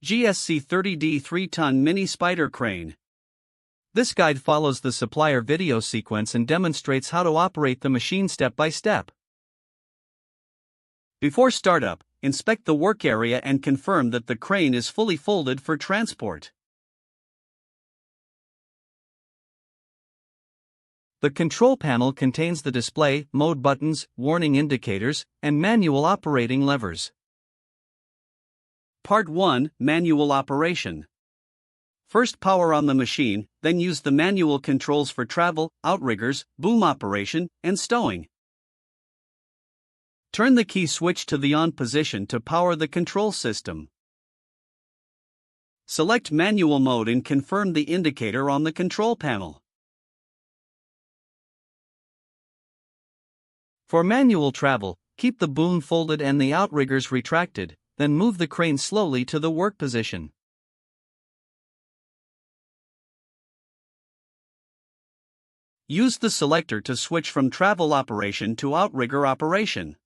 GSC 30D 3-ton mini spider crane. This guide follows the supplier video sequence and demonstrates how to operate the machine step by step. Before startup, inspect the work area and confirm that the crane is fully folded for transport. The control panel contains the display, mode buttons, warning indicators, and manual operating levers. Part 1: Manual Operation. First, power on the machine, then use the manual controls for travel, outriggers, boom operation, and stowing. Turn the key switch to the on position to power the control system. Select manual mode and confirm the indicator on the control panel. For manual travel, keep the boom folded and the outriggers retracted, then move the crane slowly to the work position. Use the selector to switch from travel operation to outrigger operation.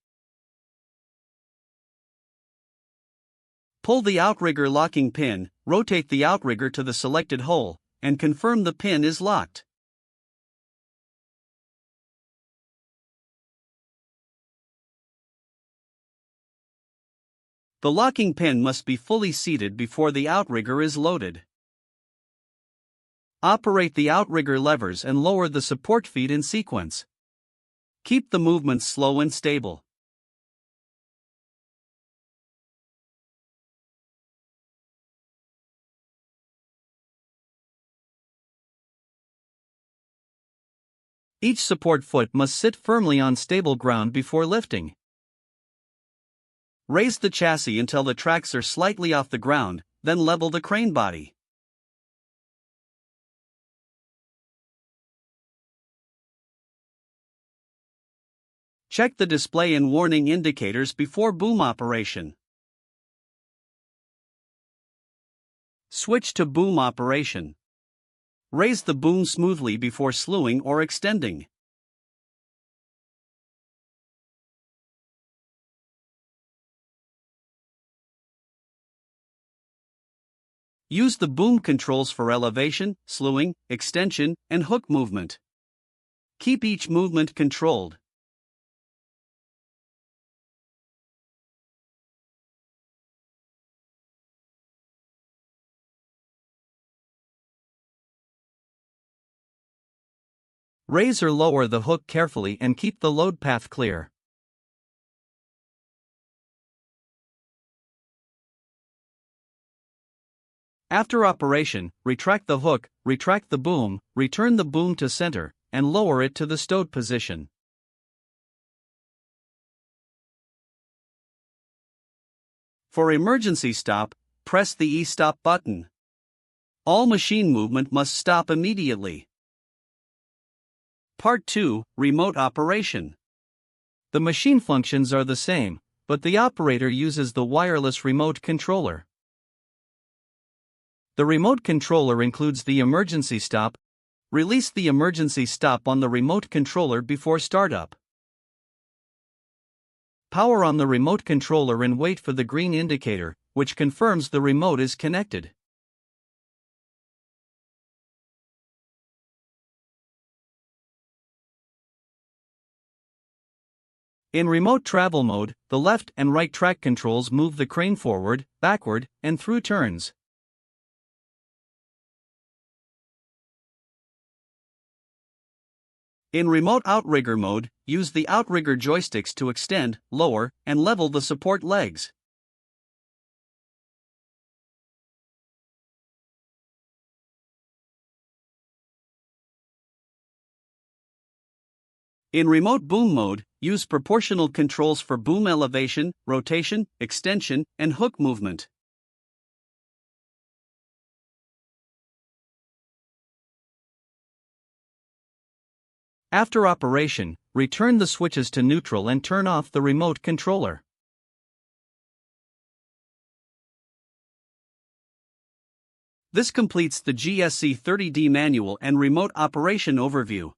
Pull the outrigger locking pin, rotate the outrigger to the selected hole, and confirm the pin is locked. The locking pin must be fully seated before the outrigger is loaded. Operate the outrigger levers and lower the support feet in sequence. Keep the movements slow and stable. Each support foot must sit firmly on stable ground before lifting. Raise the chassis until the tracks are slightly off the ground, then level the crane body. Check the display and warning indicators before boom operation. Switch to boom operation. Raise the boom smoothly before slewing or extending. Use the boom controls for elevation, slewing, extension, and hook movement. Keep each movement controlled. Raise or lower the hook carefully and keep the load path clear. After operation, retract the hook, retract the boom, return the boom to center, and lower it to the stowed position. For emergency stop, press the E-stop button. All machine movement must stop immediately. Part 2: Remote Operation. The machine functions are the same, but the operator uses the wireless remote controller. The remote controller includes the emergency stop. Release the emergency stop on the remote controller before startup. Power on the remote controller and wait for the green indicator, which confirms the remote is connected. In remote travel mode, the left and right track controls move the crane forward, backward, and through turns. In remote outrigger mode, use the outrigger joysticks to extend, lower, and level the support legs. In remote boom mode, use proportional controls for boom elevation, rotation, extension, and hook movement. After operation, return the switches to neutral and turn off the remote controller. This completes the GSC 30D manual and remote operation overview.